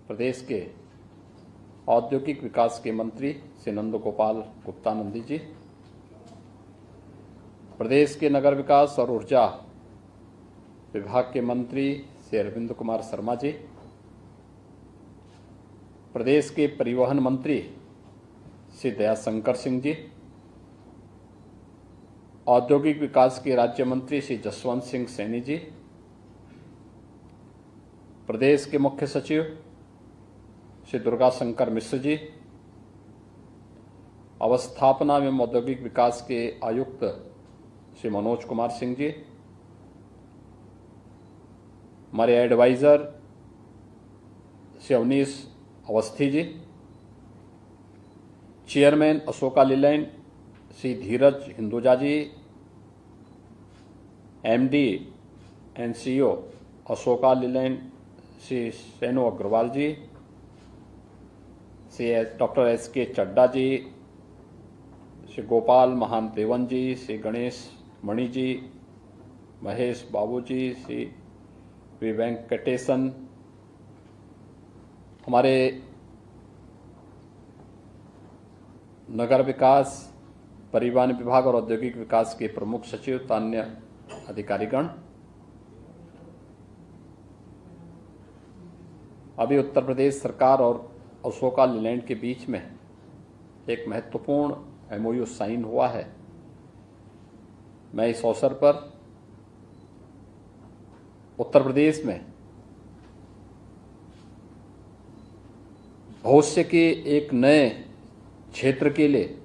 प्रदेश के औद्योगिक विकास के मंत्री श्री नंद गोपाल गुप्ता नंदी जी, प्रदेश के नगर विकास और ऊर्जा विभाग के मंत्री श्री अरविंद कुमार शर्मा जी, प्रदेश के परिवहन मंत्री श्री दयाशंकर सिंह जी, औद्योगिक विकास के राज्य मंत्री श्री जसवंत सिंह सैनी जी, प्रदेश के मुख्य सचिव श्री दुर्गा शंकर मिश्र जी, अवस्थापना एवं औद्योगिक विकास के आयुक्त श्री मनोज कुमार सिंह जी, हमारे advisor Shri Awanish Awasthi ji, chairman Ashoka Leyland Shri Dheeraj Hinduja ji, MD and CEO Ashoka Leyland Shri Shenu Agarwal ji, Shri doctor S K. Chadda ji, Shri Gopal Mahan Devan ji, Shri Ganesh Mani ji, Mahesh Babu ji, Shri V Venkatesan, हमारे नगर विकास, परिवहन विभाग और औद्योगिक विकास के प्रमुख सचिव तथा अन्य अधिकारीगण, अभी उत्तर प्रदेश सरकार और अशोका लीलैंड के बीच में एक महत्वपूर्ण एमओयू साइन हुआ है। मैं इस अवसर पर उत्तर प्रदेश में भविष्य के एक नए क्षेत्र के लिए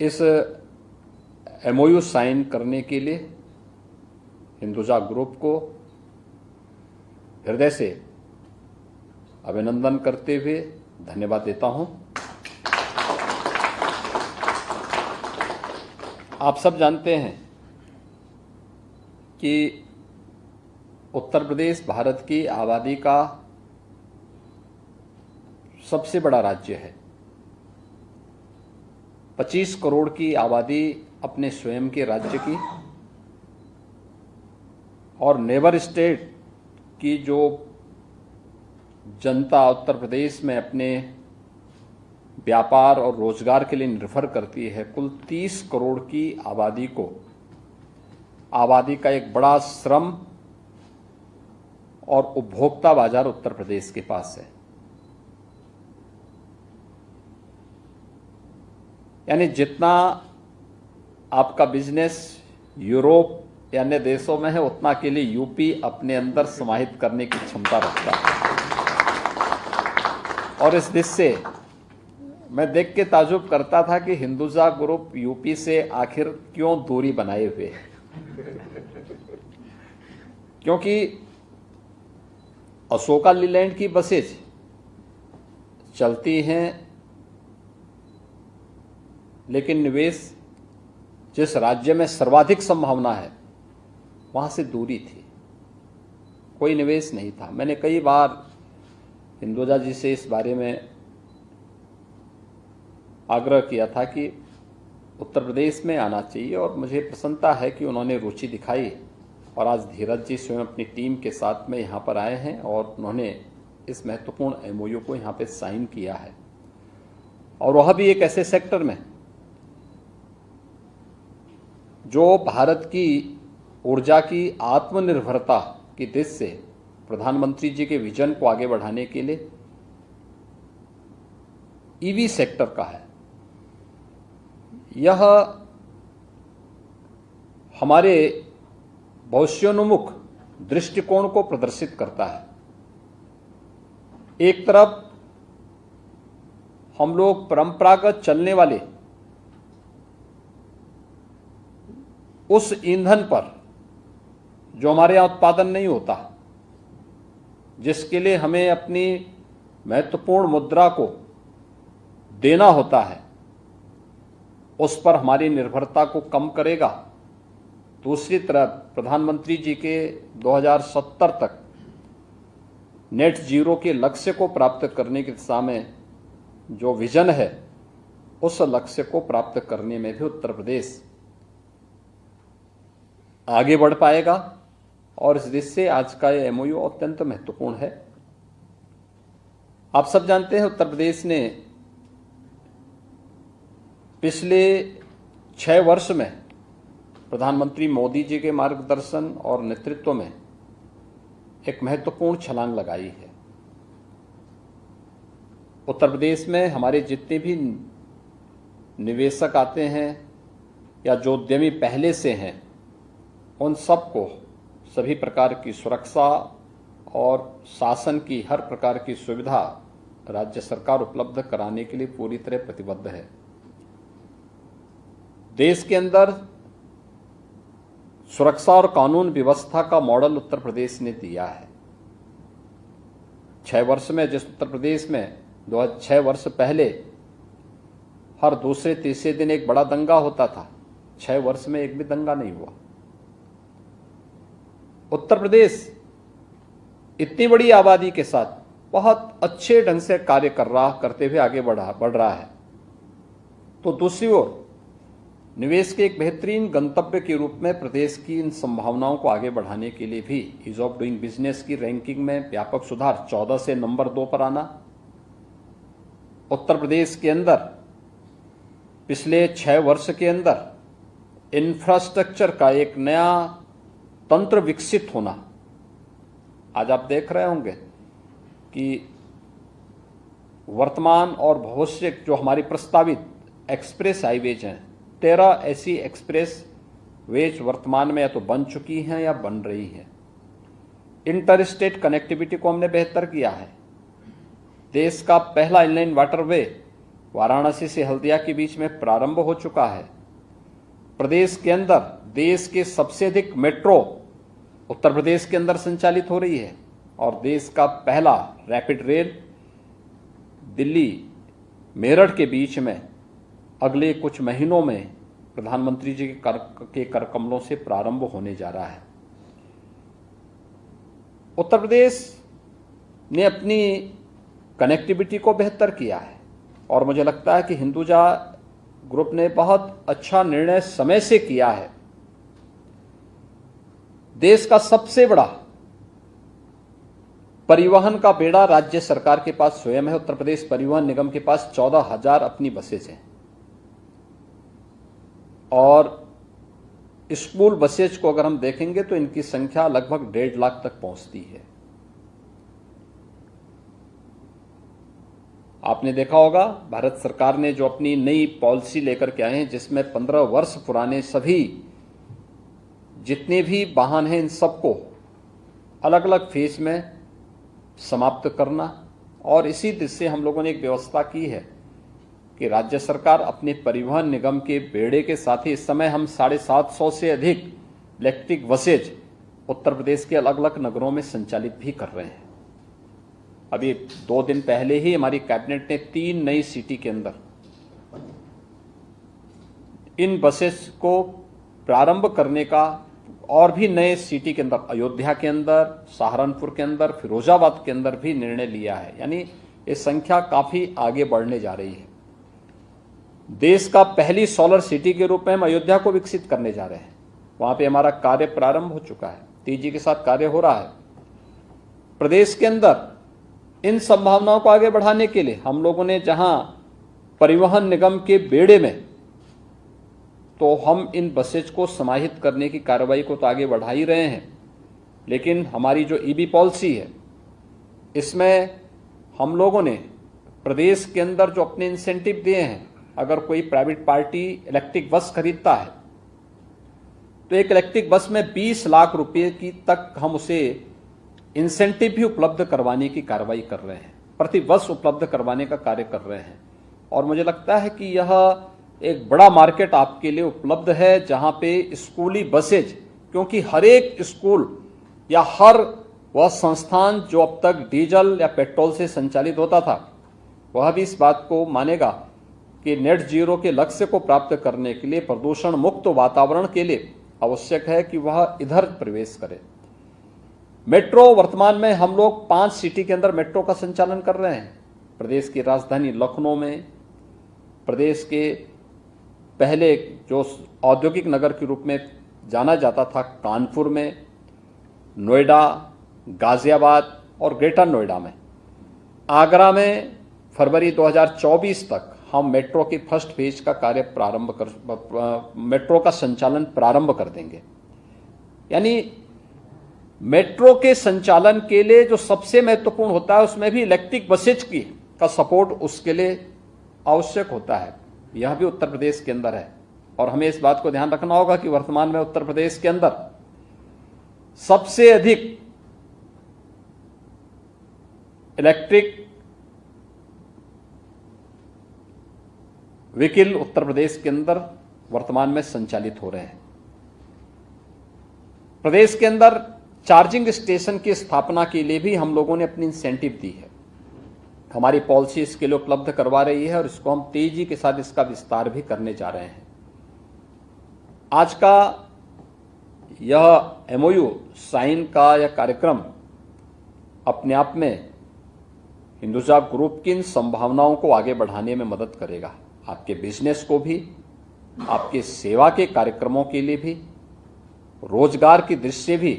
इस एमओयू साइन करने के लिए हिंदुजा ग्रुप को हृदय से अभिनंदन करते हुए धन्यवाद देता हूं। आप सब जानते हैं कि उत्तर प्रदेश भारत की आबादी का सबसे बड़ा राज्य है। 25 करोड़ की आबादी अपने स्वयं के राज्य की और नेबर स्टेट की जो जनता उत्तर प्रदेश में अपने व्यापार और रोजगार के लिए निर्भर करती है, कुल 30 करोड़ की आबादी का एक बड़ा श्रम और उपभोक्ता बाजार उत्तर प्रदेश के पास है। यानी जितना आपका बिजनेस यूरोप या अन्य देशों में है, उतना के लिए यूपी अपने अंदर समाहित करने की क्षमता रखता है। और इस देश से मैं देख के ताजुब करता था कि हिंदुजा ग्रुप यूपी से आखिर क्यों दूरी बनाए हुए है, क्योंकि अशोका लीलैंड की बसेज चलती हैं, लेकिन निवेश जिस राज्य में सर्वाधिक संभावना है वहां से दूरी थी, कोई निवेश नहीं था। मैंने कई बार हिंदुजा जी से इस बारे में आग्रह किया था कि उत्तर प्रदेश में आना चाहिए, और मुझे प्रसन्नता है कि उन्होंने रुचि दिखाई और आज धीरज जी स्वयं अपनी टीम के साथ में यहाँ पर आए हैं और उन्होंने इस महत्वपूर्ण एमओयू को यहाँ पे साइन किया है। और वह भी एक ऐसे सेक्टर में जो भारत की ऊर्जा की आत्मनिर्भरता की दिशा से प्रधानमंत्री जी के विजन को आगे बढ़ाने के लिए ईवी सेक्टर का है। यह हमारे भविष्योन्मुख दृष्टिकोण को प्रदर्शित करता है। एक तरफ हम लोग परंपरागत चलने वाले उस ईंधन पर जो हमारे यहां उत्पादन नहीं होता, जिसके लिए हमें अपनी महत्वपूर्ण मुद्रा को देना होता है, उस पर हमारी निर्भरता को कम करेगा। दूसरी तरफ प्रधानमंत्री जी के 2070 तक नेट जीरो के लक्ष्य को प्राप्त करने की दिशा में जो विजन है, उस लक्ष्य को प्राप्त करने में भी उत्तर प्रदेश आगे बढ़ पाएगा। और इस दृष्टि से आज का ये MOU अत्यंत महत्वपूर्ण है। आप सब जानते हैं उत्तर प्रदेश ने पिछले 6 वर्ष में प्रधानमंत्री मोदी जी के मार्गदर्शन और नेतृत्व में एक महत्वपूर्ण छलांग लगाई है। उत्तर प्रदेश में हमारे जितने भी निवेशक आते हैं या जो उद्यमी पहले से हैं, उन सबको सभी प्रकार की सुरक्षा और शासन की हर प्रकार की सुविधा राज्य सरकार उपलब्ध कराने के लिए पूरी तरह प्रतिबद्ध है। देश के अंदर सुरक्षा और कानून व्यवस्था का मॉडल उत्तर प्रदेश ने दिया है। 6 वर्ष में जिस उत्तर प्रदेश में 6 वर्ष पहले हर दूसरे तीसरे दिन एक बड़ा दंगा होता था, 6 वर्ष में एक भी दंगा नहीं हुआ। उत्तर प्रदेश इतनी बड़ी आबादी के साथ बहुत अच्छे ढंग से कार्य करते हुए आगे बढ़ रहा है। तो दूसरी ओर निवेश के एक बेहतरीन गंतव्य के रूप में प्रदेश की इन संभावनाओं को आगे बढ़ाने के लिए भी ईज ऑफ डूइंग बिजनेस की रैंकिंग में व्यापक सुधार, 14 से नंबर 2 पर आना। उत्तर प्रदेश के अंदर पिछले 6 वर्ष के अंदर इंफ्रास्ट्रक्चर का एक नया तंत्र विकसित होना। आज आप देख रहे होंगे कि वर्तमान और भविष्य जो हमारी प्रस्तावित एक्सप्रेस हाईवेज हैं, 13 ऐसी एक्सप्रेस वेज वर्तमान में या तो बन चुकी हैं या बन रही हैं। इंटर स्टेट कनेक्टिविटी को हमने बेहतर किया है। देश का पहला इनलाइन वाटरवे वाराणसी से हल्दिया के बीच में प्रारंभ हो चुका है। प्रदेश के अंदर देश के सबसे अधिक मेट्रो उत्तर प्रदेश के अंदर संचालित हो रही है और देश का पहला रैपिड रेल दिल्ली मेरठ के बीच में अगले कुछ महीनों में प्रधानमंत्री जी के कर कमलों से प्रारंभ होने जा रहा है। उत्तर प्रदेश ने अपनी कनेक्टिविटी को बेहतर किया है और मुझे लगता है कि हिंदुजा ग्रुप ने बहुत अच्छा निर्णय समय से किया है। देश का सबसे बड़ा परिवहन का बेड़ा राज्य सरकार के पास स्वयं है। उत्तर प्रदेश परिवहन निगम के पास 14,000 अपनी बसेज हैं और स्कूल बसेज को अगर हम देखेंगे तो इनकी संख्या लगभग 1.5 लाख तक पहुंचती है। आपने देखा होगा भारत सरकार ने जो अपनी नई पॉलिसी लेकर के आए हैं, जिसमें 15 वर्ष पुराने सभी जितने भी वाहन हैं इन सबको अलग अलग फेज में समाप्त करना, और इसी दिशा से हम लोगों ने एक व्यवस्था की है कि राज्य सरकार अपने परिवहन निगम के बेड़े के साथ ही इस समय हम 750 से अधिक इलेक्ट्रिक बसेज उत्तर प्रदेश के अलग अलग नगरों में संचालित भी कर रहे हैं। अभी 2 दिन पहले ही हमारी कैबिनेट ने 3 नई सिटी के अंदर इन बसेस को प्रारंभ करने का, और भी नए सिटी के अंदर अयोध्या के अंदर, सहारनपुर के अंदर, फिरोजाबाद के अंदर भी निर्णय लिया है। यानी ये संख्या काफी आगे बढ़ने जा रही है। देश का पहली सोलर सिटी के रूप में हम अयोध्या को विकसित करने जा रहे हैं। वहां पे हमारा कार्य प्रारंभ हो चुका है, तेजी के साथ कार्य हो रहा है। प्रदेश के अंदर इन संभावनाओं को आगे बढ़ाने के लिए हम लोगों ने जहां परिवहन निगम के बेड़े में, तो हम इन बसेज को समाहित करने की कार्रवाई को तो आगे बढ़ा ही रहे हैं, लेकिन हमारी जो ईबी पॉलिसी है इसमें हम लोगों ने प्रदेश के अंदर जो अपने इंसेंटिव दिए हैं, अगर कोई प्राइवेट पार्टी इलेक्ट्रिक बस खरीदता है तो एक इलेक्ट्रिक बस में 20 लाख रुपए की तक हम उसे इंसेंटिव भी उपलब्ध करवाने की कार्रवाई कर रहे हैं, प्रति वर्ष उपलब्ध करवाने का कार्य कर रहे हैं। और मुझे लगता है कि यह एक बड़ा मार्केट आपके लिए उपलब्ध है, जहां पे स्कूली बसेज, क्योंकि हर एक स्कूल या हर वह संस्थान जो अब तक डीजल या पेट्रोल से संचालित होता था, वह भी इस बात को मानेगा कि नेट जीरो के लक्ष्य को प्राप्त करने के लिए, प्रदूषण मुक्त वातावरण के लिए आवश्यक है कि वह इधर प्रवेश करे। मेट्रो वर्तमान में हम लोग 5 सिटी के अंदर मेट्रो का संचालन कर रहे हैं। प्रदेश की राजधानी लखनऊ में, प्रदेश के पहले जो औद्योगिक नगर के रूप में जाना जाता था कानपुर में, नोएडा, गाजियाबाद और ग्रेटर नोएडा में, आगरा में फरवरी 2024 तक हम मेट्रो की फर्स्ट फेज का कार्य मेट्रो का संचालन प्रारंभ कर देंगे। यानी मेट्रो के संचालन के लिए जो सबसे महत्वपूर्ण होता है उसमें भी इलेक्ट्रिक बसेज का सपोर्ट उसके लिए आवश्यक होता है। यह भी उत्तर प्रदेश के अंदर है और हमें इस बात को ध्यान रखना होगा कि वर्तमान में उत्तर प्रदेश के अंदर सबसे अधिक इलेक्ट्रिक व्हीकल उत्तर प्रदेश के अंदर वर्तमान में संचालित हो रहे हैं। प्रदेश के अंदर चार्जिंग स्टेशन की स्थापना के लिए भी हम लोगों ने अपनी इंसेंटिव दी है। हमारी पॉलिसी इसके लिए उपलब्ध करवा रही है और इसको हम तेजी के साथ इसका विस्तार भी करने जा रहे हैं। आज का यह एमओयू साइन का यह कार्यक्रम अपने आप में हिंदुजा ग्रुप की इन संभावनाओं को आगे बढ़ाने में मदद करेगा। आपके बिजनेस को भी, आपके सेवा के कार्यक्रमों के लिए भी, रोजगार की दृष्टि से भी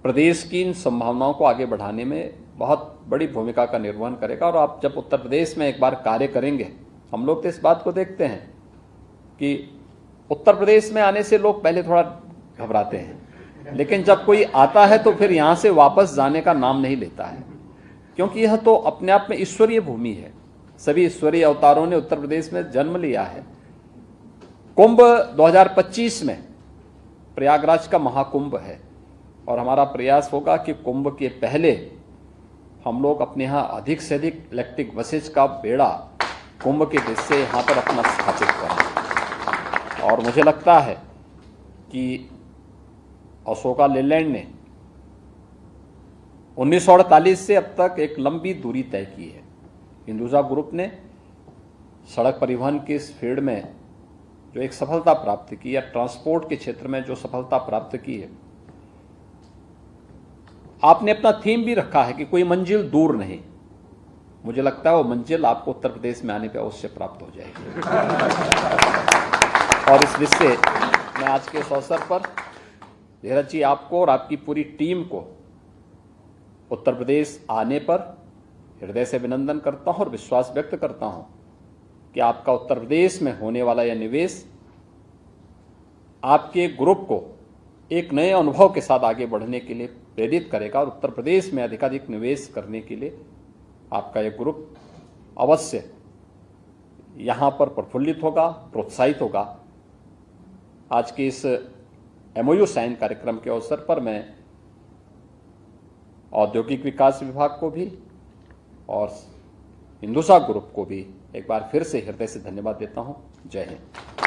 प्रदेश की इन संभावनाओं को आगे बढ़ाने में बहुत बड़ी भूमिका का निर्वहन करेगा। और आप जब उत्तर प्रदेश में एक बार कार्य करेंगे, हम लोग तो इस बात को देखते हैं कि उत्तर प्रदेश में आने से लोग पहले थोड़ा घबराते हैं, लेकिन जब कोई आता है तो फिर यहां से वापस जाने का नाम नहीं लेता है, क्योंकि यह तो अपने आप में ईश्वरीय भूमि है। सभी ईश्वरीय अवतारों ने उत्तर प्रदेश में जन्म लिया है। कुंभ 2025 में प्रयागराज का महाकुंभ है और हमारा प्रयास होगा कि कुंभ के पहले हम लोग अपने यहाँ अधिक से अधिक इलेक्ट्रिक बसेज का बेड़ा कुंभ के दृश्य यहाँ पर अपना स्थापित करें। और मुझे लगता है कि अशोका लेलैंड ने 1948 से अब तक एक लंबी दूरी तय की है। हिंदुजा ग्रुप ने सड़क परिवहन के इस फील्ड में जो एक सफलता प्राप्त की, या ट्रांसपोर्ट के क्षेत्र में जो सफलता प्राप्त की है, आपने अपना थीम भी रखा है कि कोई मंजिल दूर नहीं। मुझे लगता है वो मंजिल आपको उत्तर प्रदेश में आने पर अवश्य प्राप्त हो जाएगी। और इस विषय मैं आज के इस अवसर पर धीरज जी आपको और आपकी पूरी टीम को उत्तर प्रदेश आने पर हृदय से अभिनंदन करता हूं और विश्वास व्यक्त करता हूं कि आपका उत्तर प्रदेश में होने वाला यह निवेश आपके ग्रुप को एक नए अनुभव के साथ आगे बढ़ने के लिए प्रेरित करेगा और उत्तर प्रदेश में अधिकाधिक निवेश करने के लिए आपका यह ग्रुप अवश्य यहां पर प्रफुल्लित होगा, प्रोत्साहित होगा। आज के इस एमओयू साइन कार्यक्रम के अवसर पर मैं औद्योगिक विकास विभाग को भी और हिंदुजा ग्रुप को भी एक बार फिर से हृदय से धन्यवाद देता हूं। जय हिंद।